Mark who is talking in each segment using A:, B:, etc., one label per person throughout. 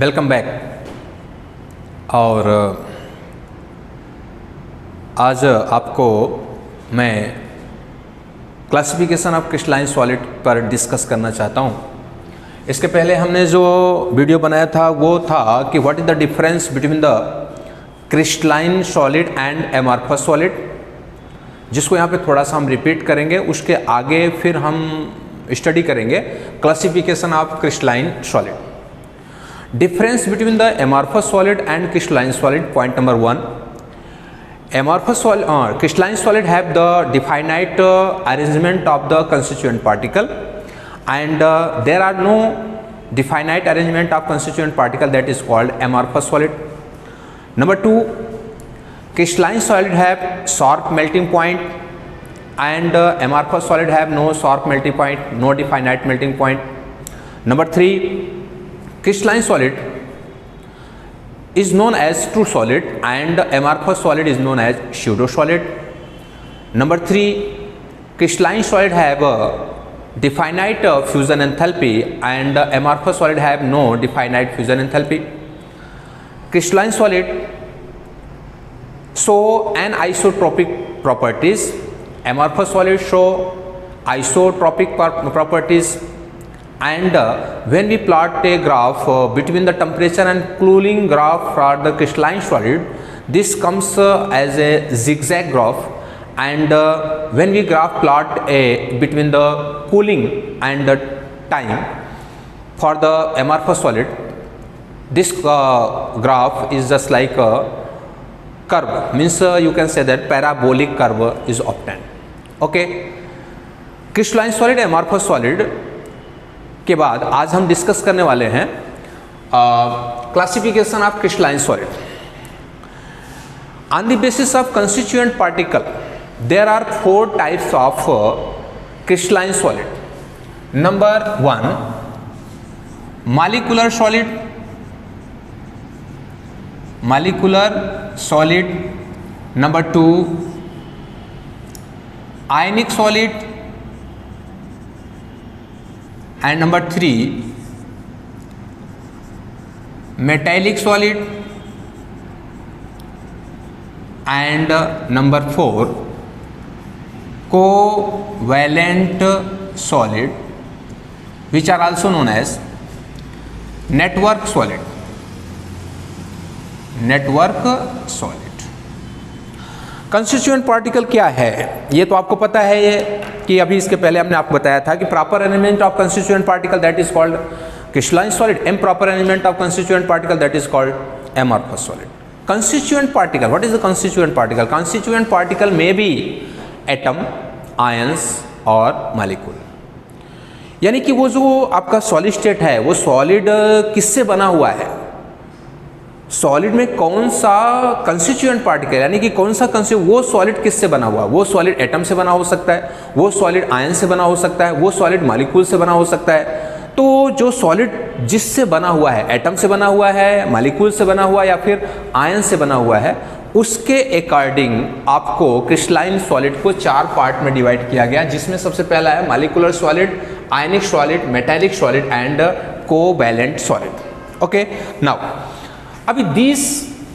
A: Welcome back. और आज आपको मैं क्लासिफिकेशन ऑफ क्रिस्टलाइन सॉलिड पर डिस्कस करना चाहता हूँ। इसके पहले हमने जो वीडियो बनाया था वो था कि what is the difference between the crystalline solid and amorphous solid, जिसको यहाँ पे थोड़ा सा हम रिपीट करेंगे। उसके आगे फिर हम स्टडी करेंगे classification of crystalline solid. Difference between the amorphous solid and crystalline solid. Point number 1. Amorphous solid, crystalline solid have the definite arrangement of the constituent particle, and there are no definite arrangement of constituent particle, that is called amorphous solid. Number 2. Crystalline solid have sharp melting point, and amorphous solid have no sharp melting point, no definite melting point. Number 3. Crystalline solid is known as true solid and amorphous solid is known as pseudo solid. Number 3, crystalline solid have a definite fusion enthalpy and amorphous solid have no definite fusion enthalpy. Crystalline solid show anisotropic properties, amorphous solid show isotropic properties. And when we plot a graph between the temperature and cooling graph for the crystalline solid, this comes as a zigzag graph. And when we plot a between the cooling and the time for the amorphous solid, this graph is just like a curve, means you can say that parabolic curve is obtained. Okay, crystalline solid, amorphous solid के बाद आज हम discuss करने वाले हैं classification of crystalline solid. On the basis of constituent particle there are 4 types of crystalline solid. Number 1, molecular solid, molecular solid. Number 2, ionic solid, and number 3, metallic solid, and number 4, covalent solid, which are also known as network solid, network solid। Constituent particle क्या है ये तो आपको पता है, ये कि अभी इसके पहले हमने आपको बताया था कि proper arrangement of constituent particle that is called crystalline solid, improper arrangement of constituent particle that is called amorphous solid. Constituent particle, what is the constituent particle? Constituent particle may be atom, ions और molecule, यानी कि वो जो आपका solid state है वो solid किससे बना हुआ है, सॉलिड में कौन सा कंस्टिट्यूएंट पार्टिकल, यानी कि कौन सा वो सॉलिड किससे बना हुआ, वो सॉलिड एटम से बना हो सकता है, वो सॉलिड आयन से बना हो सकता है, वो सॉलिड मॉलिक्यूल से बना हो सकता है। तो जो सॉलिड जिससे बना हुआ है, एटम से बना हुआ है, मॉलिक्यूल से बना हुआ या फिर आयन से बना हुआ है, उसके अकॉर्डिंग आपको क्रिस्टलाइन सॉलिड को 4 पार्ट में डिवाइड किया गया, जिसमें सबसे पहला है molecular solid, ionic solid, metallic solid and covalent solid. Okay, now अभी this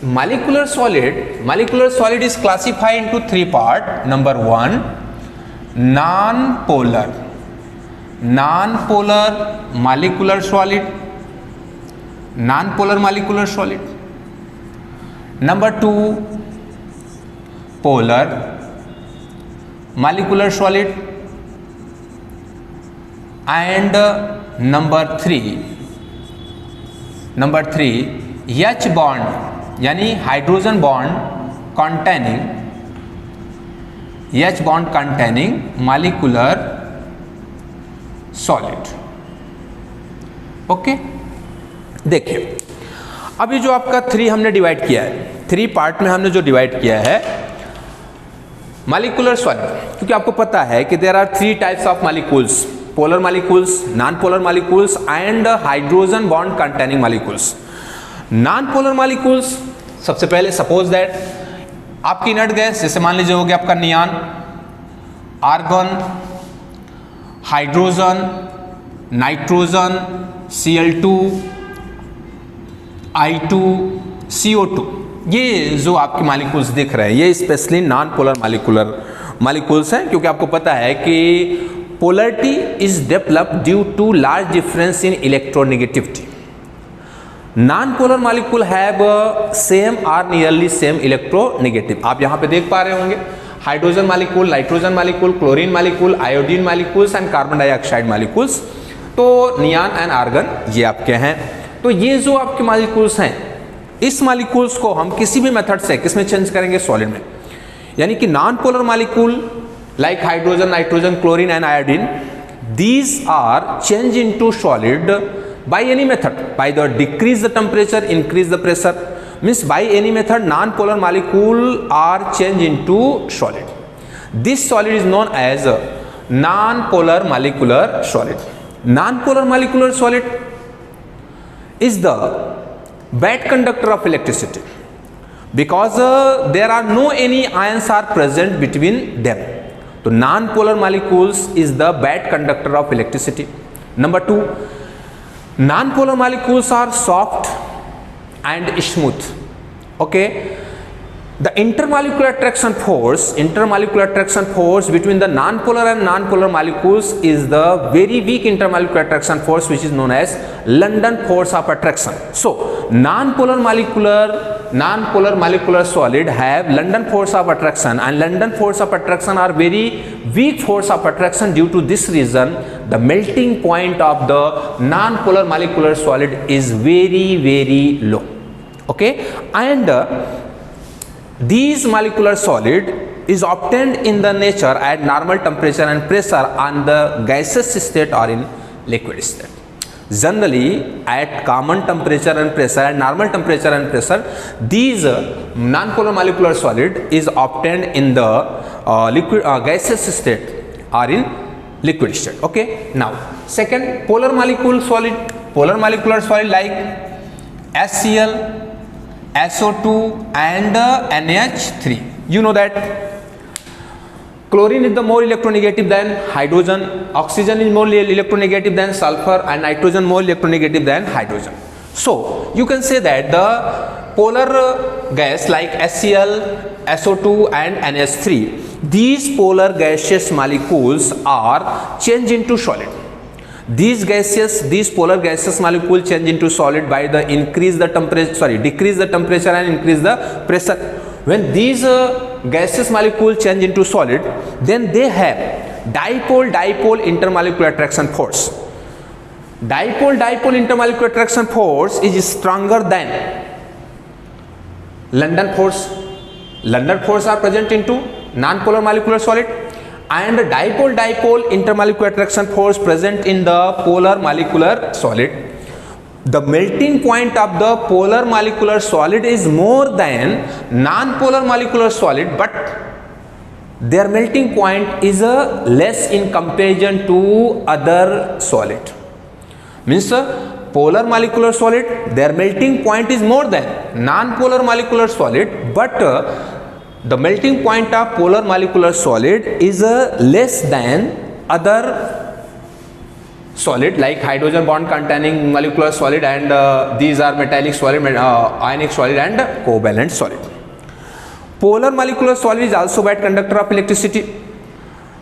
A: molecular solid is classified into 3 parts. Number 1, non-polar molecular solid, non-polar molecular solid. Number 2, polar molecular solid, and number 3 H bond यानी hydrogen bond containing molecular solid. Okay, देखिए अभी जो आपका 3 हमने divide किया है, 3 part में हमने जो डिवाइड किया है मॉलिक्यूलर सॉलिड, क्योंकि आपको पता है कि there are 3 types of molecules, polar molecules, non polar molecules and hydrogen bond containing molecules. Non polar molecules, सबसे पहले सपोज दैट आपकी इनर्ट गैस, जैसे मान लीजिए हो गया आपका neon, argon, hydrogen, nitrogen, Cl2, I2CO2, ये जो आपके मालिक्यूल्स दिख रहे हैं ये स्पेशली नॉन पोलर मालिक्यूल्स हैं, क्योंकि आपको पता है कि polarity is developed due to large difference in electronegativity. Non-polar molecule have same or nearly same electronegative. आप यहाँ पे देख पा रहे होंगे hydrogen molecule, nitrogen molecule, chlorine molecule, iodine molecules and carbon dioxide molecules. तो नियॉन एंड आर्गन ये आपके हैं. तो ये जो आपके मालिक्यूल्स हैं, इस मालिक्यूल्स को हम किसी भी मेथड से किसमें चेंज करेंगे, सॉलिड में. यानी कि non polar molecule like hydrogen, nitrogen, chlorine and iodine, these are changed into solid by any method, by the decrease the temperature, increase the pressure, means by any method non-polar molecule are changed into solid. This solid is known as a non-polar molecular solid. Non-polar molecular solid is the bad conductor of electricity because there are no any ions are present between them. So non-polar molecules is the bad conductor of electricity. Number 2, non-polar molecules are soft and smooth. Okay, the intermolecular attraction force between the non-polar and non-polar molecules is the very weak intermolecular attraction force, which is known as London force of attraction. So non-polar molecular solid have London force of attraction, and London force of attraction are very weak force of attraction. Due to this reason, the melting point of the non-polar molecular solid is very low. Okay, and these molecular solid is obtained in the nature at normal temperature and pressure on the gaseous state or in liquid state. Generally at common temperature and pressure, at normal temperature and pressure, these non-polar molecular solid is obtained in the gaseous state or in liquid state. Okay, now second, polar molecular solid like HCl, SO2 and NH3. You know that chlorine is the more electronegative than hydrogen, oxygen is more electronegative than sulfur, and nitrogen more electronegative than hydrogen. So you can say that the polar gas like HCl, SO2 and NH3, these polar gaseous molecules are changed into solid. These polar gaseous molecule change into solid by the decrease the temperature and increase the pressure. When these gaseous molecule change into solid, then they have dipole intermolecular attraction force. Dipole intermolecular attraction force is stronger than London force. London force are present into non-polar molecular solid, and dipole intermolecular attraction force present in the polar molecular solid. The melting point of the polar molecular solid is more than non-polar molecular solid, but their melting point is less in comparison to other solid. Means polar molecular solid, their melting point is more than non-polar molecular solid, but the melting point of polar molecular solid is less than other solid like hydrogen bond containing molecular solid, and these are metallic solid, ionic solid and covalent solid. Polar molecular solid is also bad conductor of electricity.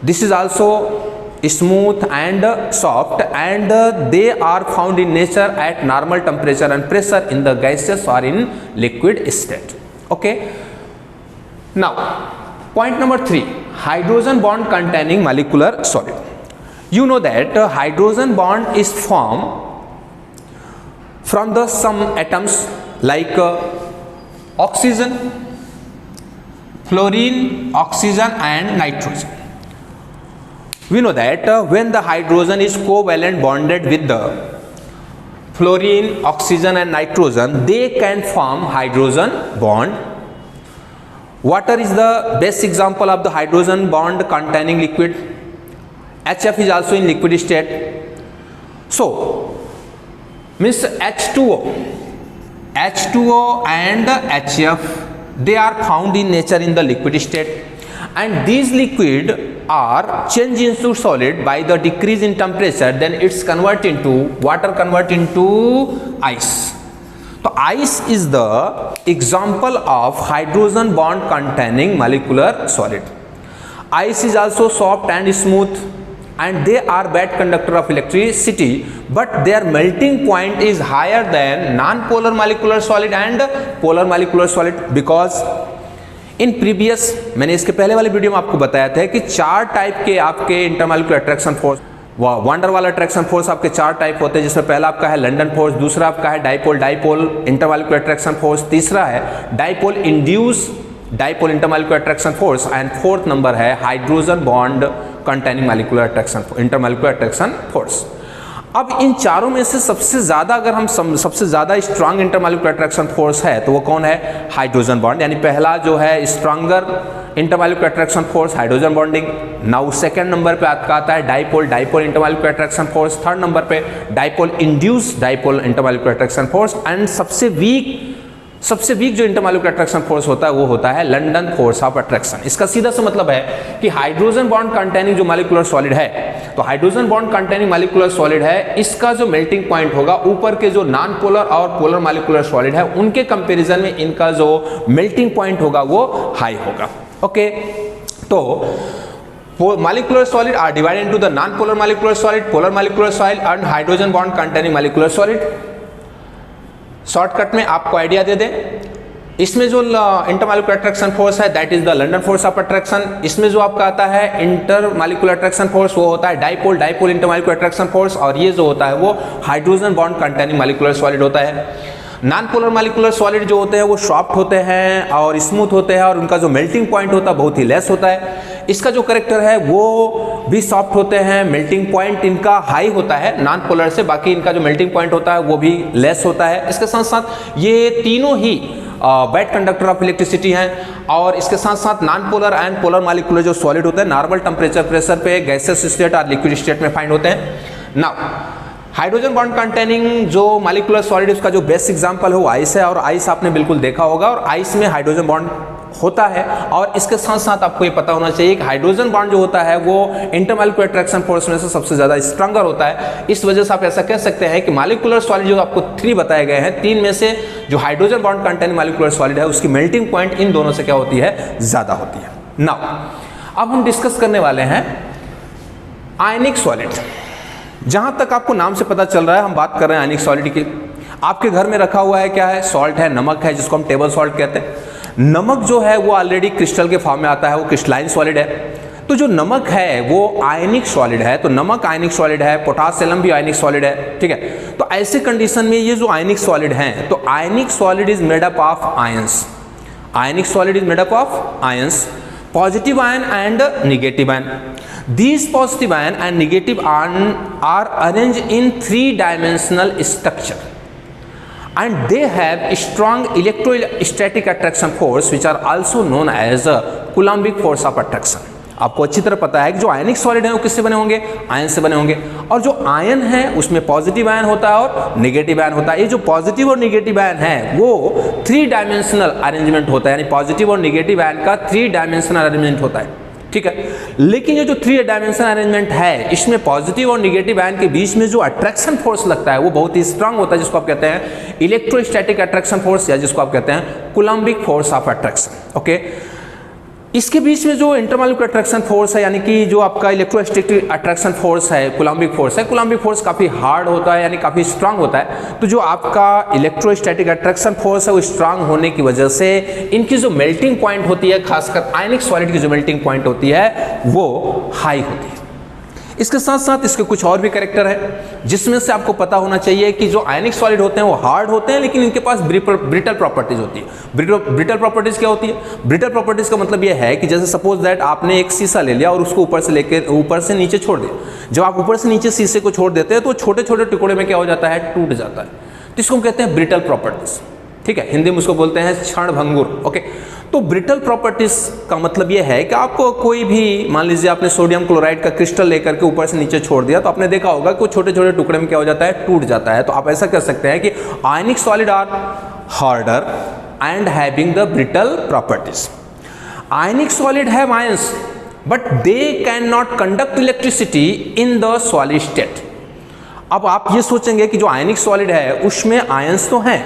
A: This is also smooth and soft, and they are found in nature at normal temperature and pressure in the gaseous or in liquid state. Okay, now point number 3, hydrogen bond containing molecular solid. You know that hydrogen bond is formed from the some atoms like oxygen, fluorine, oxygen and nitrogen. We know that when the hydrogen is covalent bonded with the fluorine, oxygen and nitrogen, they can form hydrogen bond. Water is the best example of the hydrogen bond containing liquid. HF is also in liquid state. So means H2O and HF, they are found in nature in the liquid state, and these liquid are changed into solid by the decrease in temperature, then it's convert into water, convert into ice. तो ice is the example of hydrogen bond containing molecular solid. Ice is also soft and smooth and they are bad conductor of electricity, but their melting point is higher than non-polar molecular solid and polar molecular solid, because in previous मैंने इसके पहले वाले video में आपको बताया था कि 4 type के आपके इंटरमॉलिक्यूलर अट्रैक्शन फोर्स, वंडर वाला अट्रैक्शन फोर्स आपके 4 टाइप होते हैं, जिसमें पहला आपका है लंडन फोर्स, दूसरा आपका है डाइपोल इंटरमॉलिक्यूलर अट्रैक्शन फोर्स, तीसरा है dipole induce dipole intermolecular attraction force, and fourth number है hydrogen bond containing molecular attraction intermolecular attraction force. अब इन चारों में से सबसे ज्यादा अगर हम सबसे ज्यादा स्ट्रांग इंटरमॉलिक्यूलर अट्रैक्शन फोर्स है तो वो कौन है? Hydrogen bond. यानी पहला जो है stronger intermolecular attraction force hydrogen bonding. Now second number पे आपका आता है dipole intermolecular attraction force. Third number पे dipole induce dipole intermolecular attraction force. And सबसे वीक जो इंटरमॉलिक्यूलर अट्रैक्शन फोर्स होता है वो होता है लंडन फोर्स ऑफ अट्रैक्शन. इसका सीधा सा मतलब है कि हाइड्रोजन बॉन्ड कंटेनिंग जो मॉलिक्यूलर सॉलिड है, तो hydrogen bond containing molecular solid है, इसका जो मेल्टिंग पॉइंट होगा ऊपर के जो नॉन पोलर और पोलर मॉलिक्यूलर सॉलिड है उनके कंपैरिजन में इनका जो मेल्टिंग पॉइंट होगा वो हाई होगा. ओके, तो molecular solid are divided into the non-polar molecular solid, polar molecular solid and hydrogen bond containing molecular solid. Shortcut में आपको आइडिया दे दें, इसमें जो इंटरमॉलिक्यूलर अट्रैक्शन फोर्स है that is the London force of attraction. इसमें जो आपका आता है इंटरमॉलिक्यूलर अट्रैक्शन फोर्स वो होता है डाइपोल इंटरमॉलिक्यूलर अट्रैक्शन फोर्स, और ये जो होता है वो hydrogen bond containing molecular solid होता है. नॉन पोलर मॉलिक्यूलर सॉलिड जो होते हैं वो सॉफ्ट होते हैं और स्मूथ होते हैं, और उनका जो मेल्टिंग पॉइंट होता है बहुत ही लेस होता है. इसका जो करेक्टर है वो भी सॉफ्ट होते हैं, मेल्टिंग पॉइंट इनका हाई होता है नॉन पोलर से, बाकी इनका जो मेल्टिंग पॉइंट होता है वो भी लेस होता है. इसके साथ साथ ये तीनों ही बैड कंडक्टर ऑफ इलेक्ट्रिसिटी हैं, और इसके साथ साथ non polar and polar molecular जो सॉलिड होते हैं नॉर्मल टेम्परेचर प्रेशर पे गैसेस स्टेट और लिक्विड स्टेट में फाइंड होते हैं. नाउ हाइड्रोजन बॉन्ड कंटेनिंग जो मॉलिक्यूलर सॉलिड उसका जो बेस्ट एग्जांपल है वो आइस है, और आइस आपने बिल्कुल देखा होगा, और आइस में हाइड्रोजन बॉन्ड होता है. और इसके साथ साथ आपको ये पता होना चाहिए कि हाइड्रोजन बॉन्ड जो होता है वो इंटरमॉलिक्यूलर अट्रैक्शन फोर्स में से सबसे ज्यादा स्ट्रॉन्गर होता है. इस वजह से आप ऐसा कह सकते हैं कि मॉलिक्यूलर सॉलिड जो आपको 3 बताए गए हैं, 3 में से जो hydrogen bond containing molecular solid है उसकी मेल्टिंग पॉइंट इन दोनों से क्या होती है? ज्यादा होती है. नाउ अब हम डिस्कस करने वाले हैं आयनिक सॉलिड. जहां तक आपको नाम से पता चल रहा है हम बात कर रहे हैं आयनिक सॉलिड की. आपके घर में रखा हुआ है क्या है? सॉल्ट है, नमक है, जिसको हम टेबल सॉल्ट कहते हैं. नमक जो है वो ऑलरेडी क्रिस्टल के फॉर्म में आता है, वो क्रिस्टलाइन सॉलिड है. तो जो नमक है वो आयनिक सॉलिड है, तो नमक आयनिक सॉलिड है, पोटासियम भी आयनिक सॉलिड है. ठीक है, तो ऐसे कंडीशन में ये जो आयनिक सॉलिड हैं, तो आयनिक solid is made up of ions. Ionic solid is made up of ions, positive ion and negative ion. These positive ion and negative ion are arranged in 3-dimensional structure, and they have a strong electrostatic attraction force which are also known as Coulombic force of attraction. आपको अच्छी तरह पता है कि जो आयनिक solid है वो किससे बने होंगे? आयन से बने होंगे, और जो आयन है उसमें पॉजिटिव आयन होता है और नेगेटिव आयन होता है. ये जो पॉजिटिव और नेगेटिव आयन है वो 3-dimensional अरेंजमेंट होता है, यानी पॉजिटिव और नेगेटिव आयन का 3-dimensional अरेंजमेंट होता है. ठीक है, लेकिन ये जो 3-dimensional अरेंजमेंट है इसमें पॉजिटिव और नेगेटिव आयन के बीच में जो अट्रैक्शन फोर्स लगता है वो बहुत ही स्ट्रांग होता है, जिसको आप कहते हैं इलेक्ट्रोस्टैटिक अट्रैक्शन फोर्स, या जिसको आप कहते हैं Coulombic force of attraction. Okay, इसके बीच में जो इंटरमॉलिक्यूलर अट्रैक्शन फोर्स है, यानी कि जो आपका इलेक्ट्रोस्टैटिक अट्रैक्शन फोर्स है, कूलम्बिक फोर्स है, कूलम्बिक फोर्स काफ़ी हार्ड होता है, यानी काफ़ी स्ट्रांग होता है. तो जो आपका इलेक्ट्रोस्टैटिक अट्रैक्शन फोर्स है वो स्ट्रांग होने की वजह से इनकी जो मेल्टिंग पॉइंट होती है, खासकर आयनिक सॉलिड की जो मेल्टिंग पॉइंट होती है वो हाई होती है. इसके साथ साथ इसके कुछ और भी कैरेक्टर है जिसमें से आपको पता होना चाहिए कि जो आयनिक सॉलिड होते हैं वो हार्ड होते हैं, लेकिन इनके पास ब्रिटल प्रॉपर्टीज होती है. ब्रिटल प्रॉपर्टीज क्या होती है? ब्रिटल प्रॉपर्टीज का मतलब ये है कि जैसे सपोज दैट आपने एक शीशा ले लिया और उसको ऊपर से नीचे छोड़ दिया. जब आप ऊपर से नीचे शीशे को छोड़ देते हैं तो छोटे छोटे टुकड़े में क्या हो जाता है? टूट जाता है. तो इसको हम कहते हैं ब्रिटल प्रॉपर्टीज. ठीक है, हिंदी में उसको बोलते हैं क्षणभंगुर. ओके, तो ब्रिटल प्रॉपर्टीज का मतलब यह है कि आपको कोई भी, मान लीजिए आपने सोडियम क्लोराइड का क्रिस्टल लेकर के ऊपर से नीचे छोड़ दिया, तो आपने देखा होगा कि छोटे छोटे टुकड़े में क्या हो जाता है? टूट जाता है. तो आप ऐसा कह सकते हैं कि ionic solid are harder and having the brittle properties. Ionic solid have ions but they can not conduct electricity in the solid state. अब आप ये सोचेंगे कि जो आयनिक सॉलिड है उसमें आयंस तो हैं,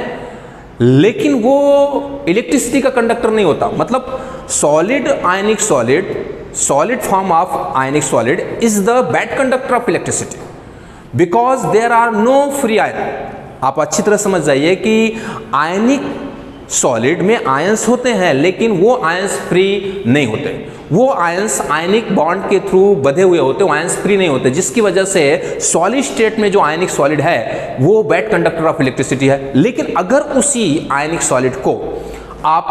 A: लेकिन वो इलेक्ट्रिसिटी का कंडक्टर नहीं होता। मतलब solid ionic solid form of ionic solid is the bad conductor of electricity because there are no free ion. आप अच्छी तरह समझ जाइए कि आयनिक सॉलिड में आयंस होते हैं, लेकिन वो आयंस फ्री नहीं होते। वो आयंस आयनिक बॉन्ड के थ्रू बंधे हुए होते, वो आयंस फ्री नहीं होते, जिसकी वजह से सॉलिड स्टेट में जो आयनिक सॉलिड है वो बैड कंडक्टर ऑफ इलेक्ट्रिसिटी है। लेकिन अगर उसी आयनिक सॉलिड को आप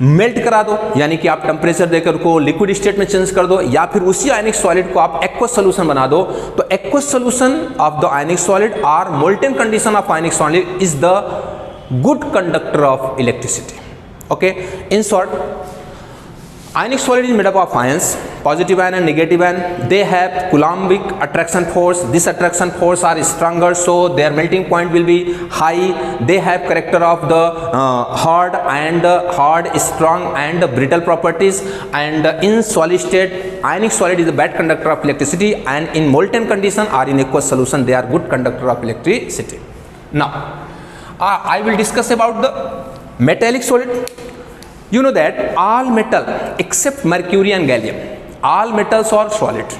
A: मेल्ट करा दो, यानी कि आप टेम्परेचर देकर को लिक्विड स्टेट में चेंज कर दो, या फिर उसी आयनिक सॉलिड को आप एक्वस सॉल्यूशन बना दो, तो aqueous solution of the ionic solid और molten condition of ionic solid is the good conductor of electricity. Okay, in short, ionic solid is made up of ions, positive ion and negative ion. They have Coulombic attraction force. This attraction force are stronger, so their melting point will be high. They have character of the hard, strong and brittle properties. And in solid state, ionic solid is a bad conductor of electricity, and in molten condition or in aqueous solution, they are good conductor of electricity. Now I will discuss about the metallic solid. You know that all metal except mercury and gallium, all metals are solid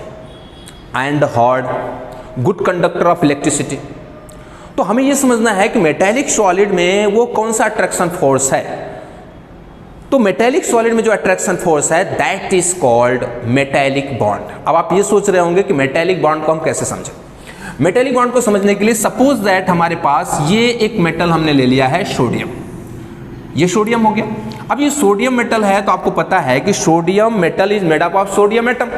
A: and hard, good conductor of electricity. तो हमें ये समझना है कि metallic solid में वो कौन सा अट्रैक्शन फोर्स है। तो मेटेलिक सॉलिड में जो अट्रैक्शन फोर्स है that is called metallic bond. अब आप ये सोच रहे होंगे कि मेटेलिक बॉन्ड को हम कैसे समझें। मेटेलिक बॉन्ड को समझने के लिए सपोज दैट हमारे पास ये एक मेटल हमने ले लिया है सोडियम, ये सोडियम हो गया। अब ये सोडियम मेटल है तो आपको पता है कि sodium metal is made up of sodium atom.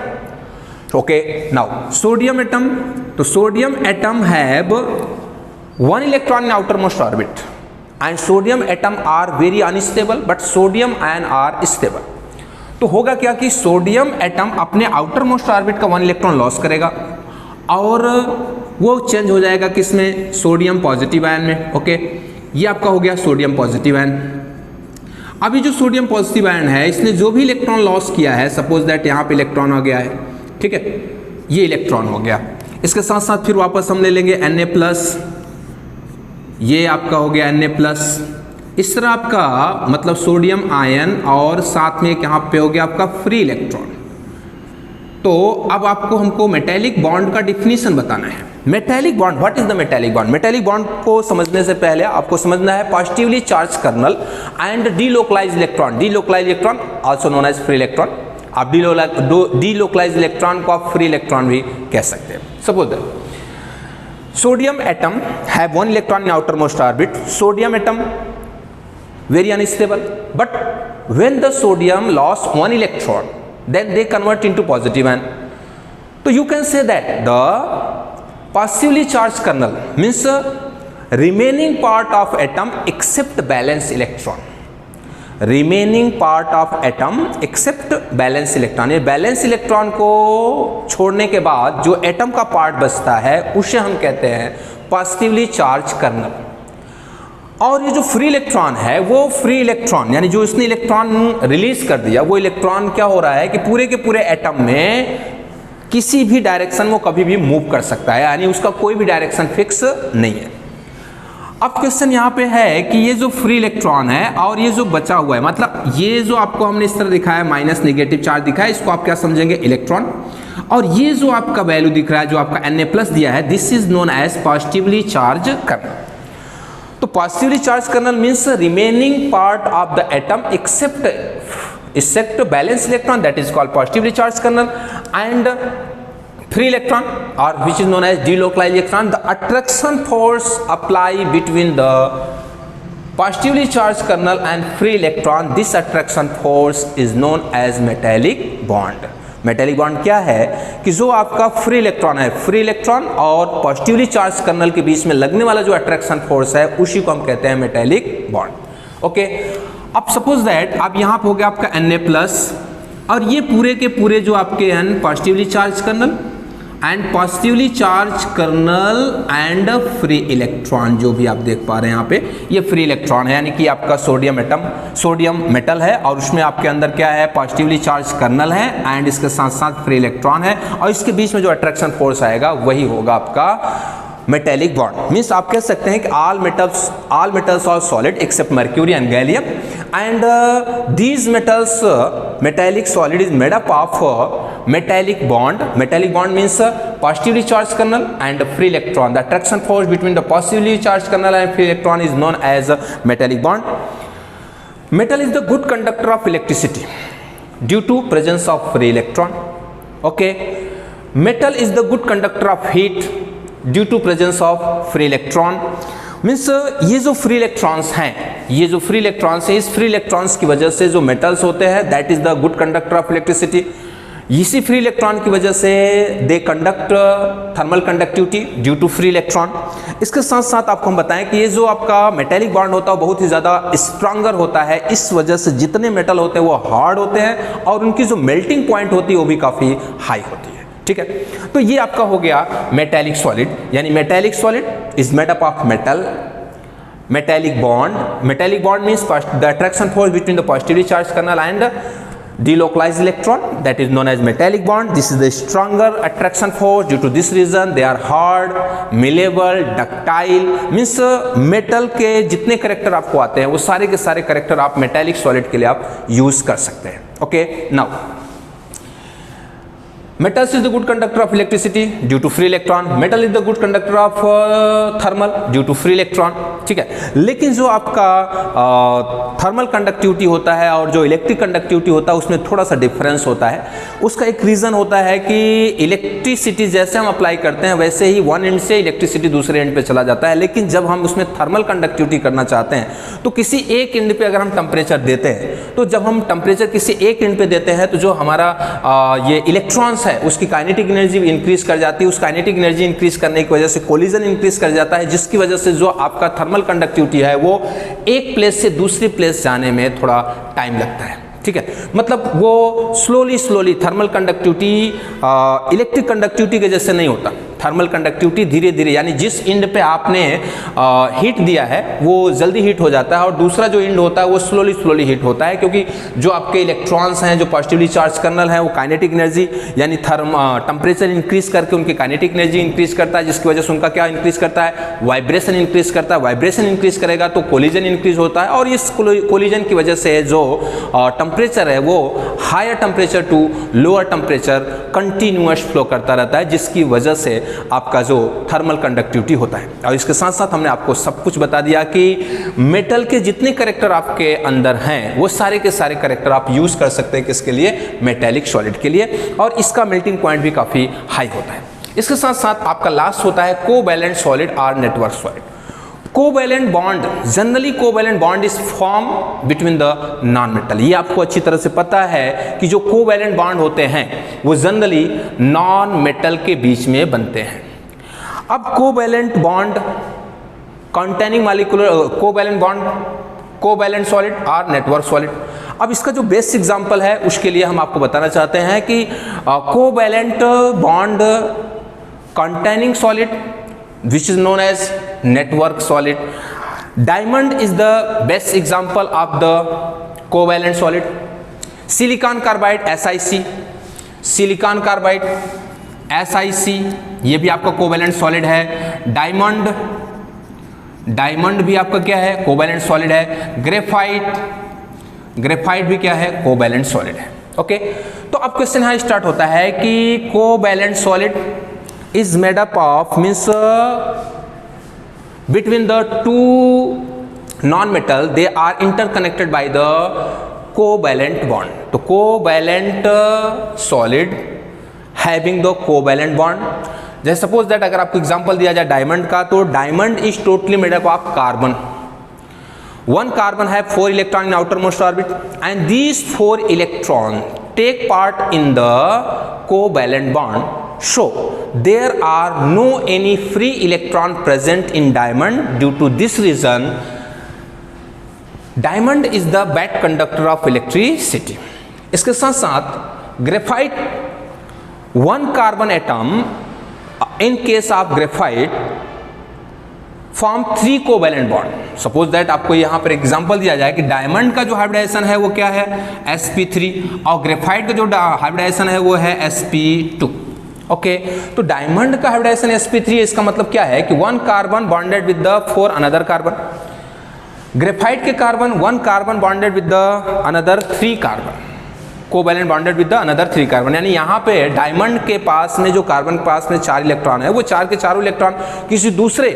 A: Okay, now sodium atom, तो sodium atom have 1 electron in outermost orbit and sodium atom are very unstable but sodium ion are stable. तो होगा क्या कि sodium atom अपने outermost orbit का 1 electron loss करेगा और वो चेंज हो जाएगा किसमें, सोडियम पॉजिटिव आयन में। ओके, ये आपका हो गया सोडियम पॉजिटिव आयन। अभी जो सोडियम पॉजिटिव आयन है इसने जो भी इलेक्ट्रॉन लॉस किया है, सपोज दैट यहाँ पे इलेक्ट्रॉन आ गया है, ठीक है, ये इलेक्ट्रॉन हो गया। इसके साथ साथ फिर वापस हम ले लेंगे Na+, ये आपका हो गया Na+। इस तरह आपका मतलब सोडियम आयन और साथ में यहाँ पे हो गया आपका फ्री इलेक्ट्रॉन। तो अब आपको हमको मेटेलिक बॉन्ड का डिफिनीशन बताना है। Metallic bond, what is the metallic bond? Metallic bond को समझने से पहले आपको समझना है positively charge kernel and delocalize electron. Delocalize electron also known as free electron. आप डीलोकलाइज इलेक्ट्रॉन को आप फ्री इलेक्ट्रॉन भी कह सकते हैं। Suppose that sodium atom have 1 electron in outermost orbit. Sodium atom very unstable, but when the sodium lost 1 electron then they convert into positive ion. So you can say that the passively charged kernel means remaining part of atom except valence electron, remaining part of atom except valence electron। ये valence electron को छोड़ने के बाद जो atom का part बचता है उसे हम कहते हैं पॉजिटिवली चार्ज कर्नल। और ये जो फ्री इलेक्ट्रॉन है वो फ्री इलेक्ट्रॉन यानी जो इसने इलेक्ट्रॉन रिलीज कर दिया, वो इलेक्ट्रॉन क्या हो रहा है कि पूरे के पूरे एटम में किसी भी डायरेक्शन में कभी भी मूव कर सकता है, यानी उसका कोई भी डायरेक्शन फिक्स नहीं है। अब क्वेश्चन यहाँ पे है कि ये जो फ्री इलेक्ट्रॉन है और ये जो बचा हुआ है, मतलब ये जो आपको हमने इस तरह दिखाया माइनस नेगेटिव चार्ज दिखाया, इसको आप क्या समझेंगे, इलेक्ट्रॉन। और ये जो आपका वैल्यू दिख रहा है जो आपका Na+ दिया है, this is known as positively charge kernel. तो positively charge kernel means remaining part of the atom except valence electron, that is called positively charge kernel, and free electron or which is known as delocalized electron. The attraction force apply between the positively charged kernel and free electron, this attraction force is known as metallic bond. Metallic bond क्या है कि जो आपका free electron है, free electron और positively charge colonel के बीच में लगने वाला जो अट्रैक्शन फोर्स है उसी को हम कहते हैं मेटेलिक बॉन्ड। ओके, अब सपोज दैट अब यहाँ पे हो गया आपका Na+ और ये पूरे के पूरे जो आपके हैं positively charge kernel and positively charge kernel and free electron, जो भी आप देख पा रहे हैं यहाँ पे ये फ्री इलेक्ट्रॉन है, यानी कि आपका सोडियम एटम, सोडियम मेटल है और उसमें आपके अंदर क्या है, पॉजिटिवली चार्ज कर्नल है एंड इसके साथ साथ फ्री इलेक्ट्रॉन है और इसके बीच में जो अट्रैक्शन फोर्स आएगा वही होगा आपका मेटेलिक बॉन्ड मीन्स आप कह सकते हैं कि all metals are solid except mercury and gallium and these metals metallic solid is made up of metallic bond. Metallic bond means positively charged kernel and free electron. The attraction force between the positively charged kernel and free electron is known as metallic bond. Metal is the good conductor of electricity due to presence of free electron. Okay, metal is the good conductor of heat due to presence of free electron. Means ये जो free electrons हैं, ये जो free electrons हैं, इस free electrons की वजह से जो मेटल्स होते हैं that is the good conductor of electricity. इसी फ्री इलेक्ट्रॉन की वजह से they conduct thermal conductivity due to free electron. इसके साथ साथ आपको हम बताएं कि ये जो आपका मेटेलिक बॉन्ड होता है बहुत ही ज़्यादा स्ट्रांगर होता है. इस वजह से जितने मेटल होते हैं वो हार्ड होते हैं और उनकी जो मेल्टिंग पॉइंट होती है वो भी काफ़ी हाई होती है. ठीक है, तो ये आपका हो गया मेटेलिक सॉलिड. यानी metallic solid is made up of metal. Metallic bond means the attraction force between the positively charge kernel and delocalized electron, that is known as metallic bond. This is the stronger attraction force. Due to this reason they are hard, malleable, ductile. means metal के जितने character आपको आते हैं वो सारे के सारे character आप मेटेलिक सॉलिड के लिए आप यूज कर सकते हैं. Okay, now metals is the good conductor of electricity due to free electron. metal is the good conductor of thermal due to free electron. ठीक है, लेकिन जो आपका थर्मल कंडक्टिविटी होता है और जो इलेक्ट्रिक कंडक्टिविटी होता है उसमें थोड़ा सा डिफरेंस होता है. उसका एक रीज़न होता है कि इलेक्ट्रिसिटी जैसे हम अप्लाई करते हैं वैसे ही वन एंड से इलेक्ट्रिसिटी दूसरे एंड पे चला जाता है. लेकिन जब हम उसमें थर्मल कंडक्टिविटी करना चाहते हैं तो किसी एक एंड पे अगर हम टेम्परेचर देते हैं तो जब हम टेम्परेचर किसी एक एंड पे देते हैं तो जो हमारा ये इलेक्ट्रॉन्स उसकी काइनेटिक एनर्जी इंक्रीज कर जाती है. उस काइनेटिक एनर्जी इंक्रीज करने की वजह से कोलिजन इंक्रीज कर जाता है, जिसकी वजह से जो आपका थर्मल कंडक्टिविटी है वो एक प्लेस से दूसरी प्लेस जाने में थोड़ा टाइम लगता है. ठीक है, मतलब वो slowly thermal conductivity electric conductivity के जैसे नहीं होता. थर्मल कंडक्टिविटी धीरे धीरे यानी जिस इंड पे आपने हीट दिया है वो जल्दी हीट हो जाता है और दूसरा जो इंड होता है वो स्लोली हीट होता है, क्योंकि जो आपके इलेक्ट्रॉन्स हैं जो पॉजिटिवली चार्ज कर्नल है वो काइनेटिक एनर्जी यानी टेम्परेचर इंक्रीज करके उनकी काइनेटिक एनर्जी इंक्रीज करता है, जिसकी वजह से उनका क्या इंक्रीज करता है, वाइब्रेशन इंक्रीज करता है. वाइब्रेशन इंक्रीज करेगा तो कोलिजन इंक्रीज होता है और इस कोलिजन की वजह से जो टेम्परेचर है वो higher temperature to lower temperature continuous flow करता रहता है, जिसकी वजह से आपका जो थर्मल कंडक्टिविटी होता है. और इसके साथ साथ हमने आपको सब कुछ बता दिया कि मेटल के जितने कैरेक्टर आपके अंदर हैं वो सारे के सारे कैरेक्टर आप यूज कर सकते हैं किसके लिए, मेटेलिक सॉलिड के लिए, और इसका मेल्टिंग पॉइंट भी काफी हाई होता है. इसके साथ साथ आपका लास्ट होता है कोवैलेंट सॉलिड और network solid. Covalent bond, generally covalent bond is form between the non metal. ये आपको अच्छी तरह से पता है कि जो कोवैलेंट बॉन्ड होते हैं वो जनरली नॉन मेटल के बीच में बनते हैं. अब covalent bond containing molecular covalent bond, covalent solid और नेटवर्क सॉलिड. अब इसका जो बेस्ट एग्जांपल है उसके लिए हम आपको बताना चाहते हैं कि covalent bond containing solid which is known as network solid. Diamond is the best example of the covalent solid. Silicon carbide SiC, silicon carbide SiC ये भी आपका कोवैलेंट सॉलिड है. डायमंड भी आपका क्या है, कोवैलेंट सॉलिड है. ग्रेफाइट भी क्या है, कोवैलेंट सॉलिड है. ओके, तो अब क्वेश्चन यहाँ स्टार्ट होता है कि covalent solid is made up of means between the two non-metal they are interconnected by the covalent bond. तो covalent solid having the covalent bond, जैसे सपोज दैट अगर आपको एग्जांपल दिया जाए डायमंड का, तो diamond is totally made up of carbon. One carbon have 4 electron in outermost orbit and these 4 electron take part in the covalent bond. So there are no any free electron present in diamond. Due to this reason diamond is the bad conductor of electricity. इसके साथ साथ graphite, 1 carbon atom in case of graphite form 3 covalent bond. Suppose that आपको यहां पर example दिया जाए कि diamond का जो हाइब्रिडाइजेशन है वो क्या है, sp3, और ग्रेफाइट का जो हाइब्रिडाइजेशन है वो है sp2. ओके तो डायमंड का हाइब्रिडाइजेशन sp3 है, इसका मतलब क्या है कि 1 carbon bonded with the 4 another carbon. Graphite के carbon 1 carbon bonded with the another 3 carbon, covalent bonded with the another 3 carbon. यानी यहाँ पे डायमंड के पास में जो कार्बन के पास में 4 इलेक्ट्रॉन है, वो 4 के चारों इलेक्ट्रॉन किसी दूसरे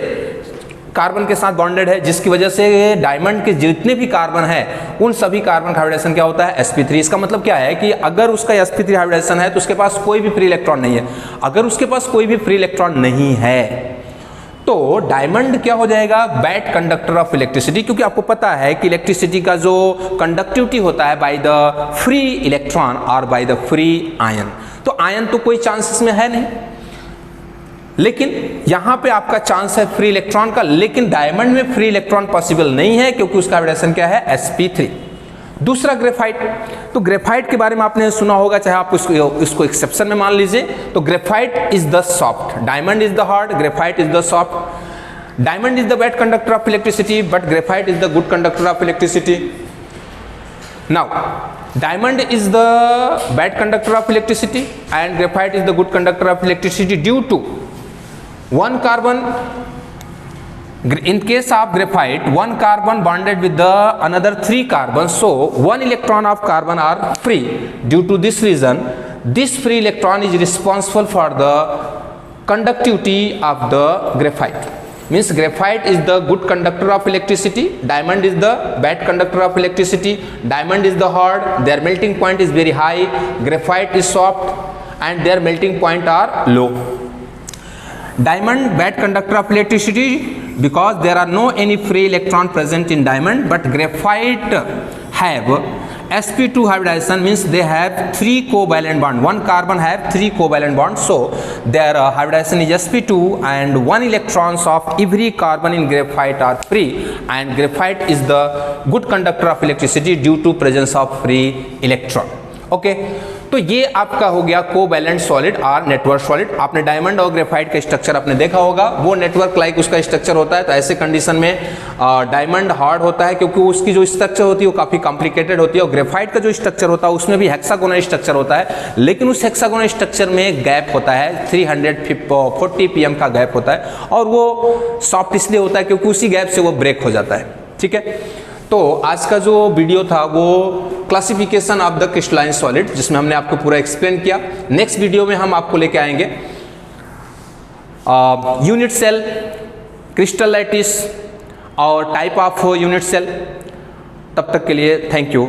A: कार्बन के साथ बॉन्डेड है, जिसकी वजह से डायमंड के जितने भी कार्बन है उन सभी कार्बन का हाइब्रिडाइजेशन क्या होता है, sp3। इसका मतलब क्या है कि अगर उसका sp3 हाइब्रिडाइजेशन है तो उसके पास कोई भी फ्री इलेक्ट्रॉन नहीं है। अगर उसके पास कोई भी फ्री इलेक्ट्रॉन नहीं है तो डायमंड क्या हो जाएगा, बैड कंडक्टर ऑफ इलेक्ट्रिसिटी, क्योंकि आपको पता है कि इलेक्ट्रिसिटी का जो कंडक्टिविटी होता है बाय द फ्री इलेक्ट्रॉन और बाय द फ्री आयन। तो आयन तो कोई चांसेस में है नहीं, लेकिन यहां पे आपका चांस है फ्री इलेक्ट्रॉन का, लेकिन डायमंड में फ्री इलेक्ट्रॉन पॉसिबल नहीं है क्योंकि उसका हाइब्रिडाइजेशन क्या है, sp3। दूसरा ग्रेफाइट, तो ग्रेफाइट के बारे में आपने सुना होगा, चाहे आप इसको एक्सेप्शन में मान लीजिए। तो graphite is the soft, diamond is the hard, graphite is the soft. Diamond is the bad conductor of electricity but graphite is the good conductor of electricity. Now diamond is the bad conductor of electricity and graphite is the good conductor of electricity due to one carbon, in case of graphite, one carbon bonded with the another 3 carbons, so 1 electron of carbon are free. Due to this reason, this free electron is responsible for the conductivity of the graphite. Means graphite is the good conductor of electricity, diamond is the bad conductor of electricity. Diamond is the hard, their melting point is very high, graphite is soft and their melting point are low. Diamond bad conductor of electricity because there are no any free electron present in diamond, but graphite have sp2 hybridization, means they have 3 covalent bond, 1 carbon have 3 covalent bonds, so their hybridization is sp2 and 1 electrons of every carbon in graphite are free, and graphite is the good conductor of electricity due to presence of free electron. Okay तो ये आपका हो गया covalent solid और network solid. आपने diamond और graphite का structure आपने देखा होगा, वो नेटवर्क लाइक उसका स्ट्रक्चर होता है। तो ऐसे कंडीशन में डायमंड हार्ड होता है क्योंकि उसकी जो स्ट्रक्चर होती है वो काफ़ी कॉम्प्लिकेटेड होती है, और ग्रेफाइट का जो स्ट्रक्चर होता है उसमें भी हेक्सागोनल स्ट्रक्चर होता है, लेकिन उस हेक्सागोनल स्ट्रक्चर में गैप होता है 340 pm का गैप होता है, और वो सॉफ्ट इसलिए होता है क्योंकि उसी गैप से वो ब्रेक हो जाता है। ठीक है, तो आज का जो वीडियो था वो classification of the crystalline solid, जिसमें हमने आपको पूरा एक्सप्लेन किया। नेक्स्ट वीडियो में हम आपको लेके आएंगे यूनिट सेल, क्रिस्टल लैटिस और टाइप ऑफ यूनिट सेल। तब तक के लिए थैंक यू।